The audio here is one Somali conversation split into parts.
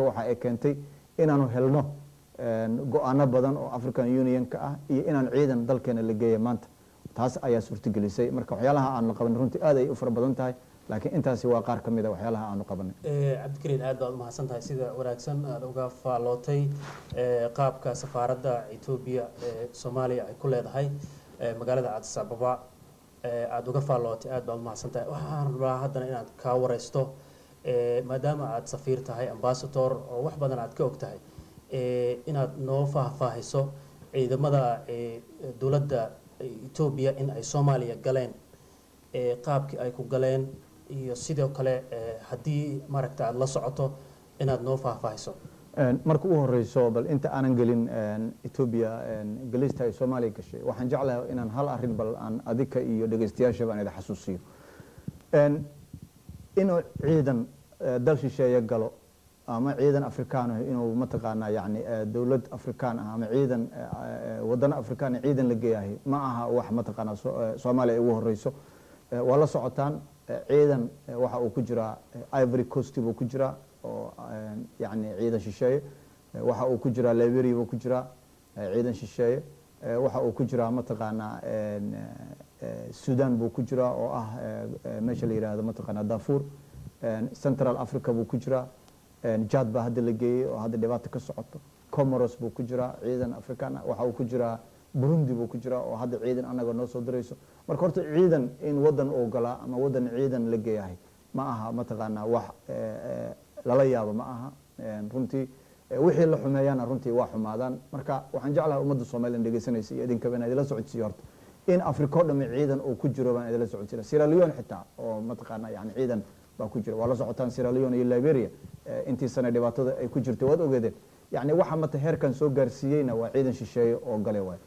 waxa ay keentay inaanu helno go'aano badan oo African Union ka ah iyo inaan ciidan dalkeena la geeyo maanta taas ayaa suurtagelisay marka waxyaalaha aanu qaban runtii aad ay u fara badan tahay laakiin intaasi waa qaar kamid ah waxyaalaha aanu qabanay cabdikariin aad baad u mahadsan tahay sida wanaagsan aad uga faalootay qaabka safaaradda Ethiopia ee Soomaaliya ay ku leedahay magaalada Addis Ababa aad uga faalootay aad baad u mahadsan tahay waxaan rabaa haddana inaad ka wareysto maadaama aad safiir tahay ambassador oo wax badan aad ka og tahay inaad noo faahfaahiso ciidamada dowladda Ethiopia in ay Soomaaliya galeen qaabkii ay ku galeen iyo sidoo kale haddii maaragta aad la socoto inaad noo faahfaahiso marka u horeyso bal inta aanan gelin Ethiopia galista ay Soomaaliya gashay waxaan jeclahay inaan hal arrin bal aan adika iyo dhageystayaasha baan idin xasuusiyo inuu ciidan dal shisheeye galo ama ciidan Afrikaan ah inuu mataqaana yani dawlad Afrikaan ah ama ciidan wadana Afrikaan ciidan la geeyahay ma aha wax mataqaana Soomaaliya ugu horeyso wala socotaan ciidan waxa uu ku jira Ivory Coast buu ku jira oo yani ciidan shisheeye waxa uu ku jira Liberia buu ku jira ciidan shisheeye waxa uu ku jira mataqaana Sudan buu ku jira oo ah meesha la yiraahdo mataqaana Darfur Central Africa buu ku jira Chad baa hadda la geeyay oo hadda dhibaato ka socoto Comoros buu ku jira ciidan Afrikaan waxa uu ku jira Burundi buu ku jira oo hadda ciidan anaga noo soo dirayso marka horta ciidan in wadan oo gala ama wadan ciidan la geeyahay ma aha mataqaana wax lala yaabo ma aha runtii wixii la xumeeyana runtii waa xumaadaan marka waxaan jeclahay ummadda Soomaaliyeed dhageysanaysa iyo idinka baan idila socodsiyo horta in Afrika oo dhan ciidan oo ku jiro baan idila socodsiyo Sierra Leone xitaa oo mataqaana yani ciidan baa ku jira wala socotaan Sierra Leone iyo Liberia intii sana dhibaatada ay ku jirtay wad ogeedeen yani waxa mata heerkan soo gaarsiiyayna waa ciidan shisheeye oo galay way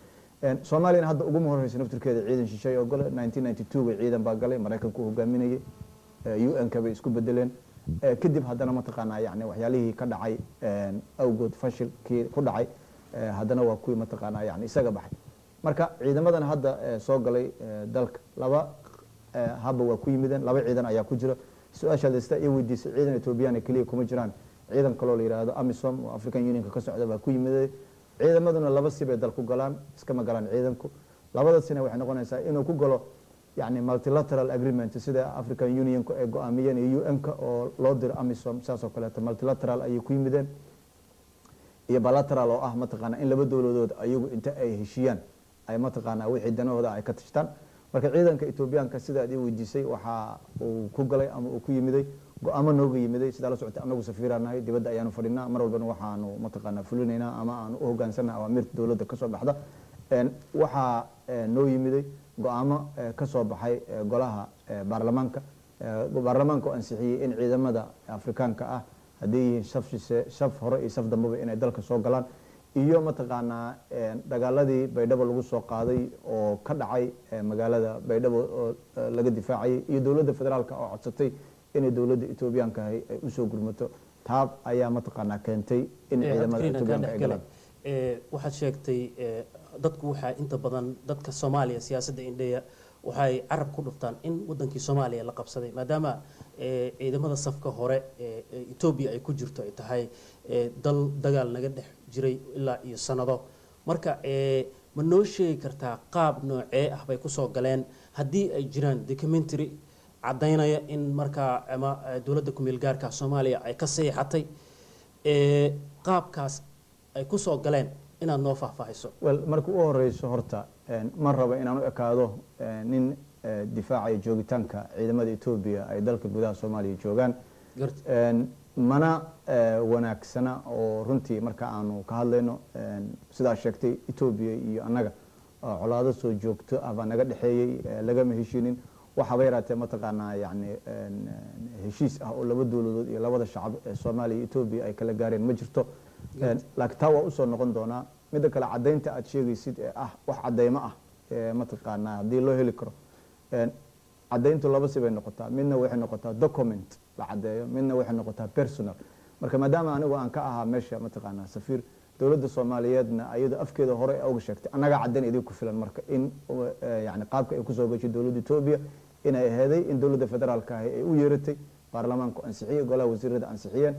Soomaaliya hadda ugu horeysa naftirkeeda ciidan shisheeye oo galay 1992 ciidan baa galay Mareykanku hogaaminayay UN ka bay isku bedeleen kadib haddana mataqaana yani waxyaalihii ka dhacay awgood fashilkii ku dhacay haddana waa kuwii mataqaana yani isaga baxay marka ciidamadan hadda soo galay dalka laba haba waa ku yimideen laba ciidan ayaa ku jira su'aasha lista iyo weydiisay ciidan Ethiopian kaliya kuma jiraan ciidan kale oo la yiraahdo AMISOM oo African Union ka socda baa ku yimiday ciidamaduna laba sibay dalku galaan iska ma galaan ciidanku labada sina waxay noqonaysaa inuu ku galo yani multilateral agreement sida African Union ku ay go'aamiyeen iyo UN ka oo loo dir AMISOM saasoo kale multilateral ay ku yimideen iyo bilateral oo ah mataqaana in laba dawladood ayagu inta ay heshiyaan ay mataqaana wixii danahooda ay ka tashtaan marka ciidanka Ethiopianka sida ay weydiisay waxa uu ku galay ama uu ku yimiday go'aamo nooga yimiday sida la socota anagu safiiranahay dibadda ayaanu fadhinaa mar walba waxaanu mataqaana fulinaynaa ama aanu u hogaansanahay awaamirta dawladda ka soo baxda waxa noo yimiday go'aamo ka soo baxay golaha baarlamaanka oo ansixiyay in ciidamada Afrikaanka ah hadii saf hore iyo saf dambaba inay dalka soo galaan iyo mataqaana dagaaladii Baydhabo lagu soo qaaday oo ka dhacay magaalada Baydhabo oo laga difaacay iyo dawladda federaalka oo codsatay inay dawladda Ethiopianka ay u soo gurmato taab ayaa mataqaana keentay in ciidamada Ethiopianka ay galaan waxaad sheegtay dadku waxa inta badan dadka Soomaaliya siyaasadda indheeya waxay carab ku dhuftaan in wadankii Soomaaliya la qabsaday maadaama ciidamada safka hore Ethiopia ay ku jirto ay tahay dal dagaal naga dhex jiray ilaa iyo sanado marka ma noo sheegi kartaa qaab noocee ah bay ku soo galeen haddii ay jiraan documentary cadaynaya in marka ama dawladda ku meel gaarka Soomaaliya ay ka saxiixatay qaabkaas ay ku soo galeen inaad noo faahfaahiso marka u horeyso horta ma rabo inaan u ekaado nin difaaca joogitaanka ciidamada Ethiopia ay dalka gudaha Soomaaliya joogaan mana wanaagsana oo runtii marka aanu ka hadlayno sida sheegtay Ethiopia iyo anaga colaado soo joogto ah baa naga dhaxeeyay laga ma heshinin waxa bay raatay mataqaana yani heshiis ah oo laba dawladood iyo labada shacab ee Soomaaliya iyo Ethiopia ay kala gaareen ma jirto laakiin taa waa u soo noqon doonaa midda kale cadaynta aad sheegaysid ee ah wax cadeymo ah mataqaana hadii loo heli karo cadayntu laba sibay noqotaa midna waxay noqotaa document la cadeeyo midna waxay noqotaa personal marka maadaama anigu aan ka ahaa meesha mataqaana safiir dawladda Soomaaliyeedna ayada afkeeda hore uga sheegtay anaga cadayn idin ku filan marka in yani qaabka ay ku soo gashay dawladda Ethiopia inay aheeday in dawladda federaalka ay u yeeratay baarlamaanku ansixiyay golaha wasiirada ansixiyeen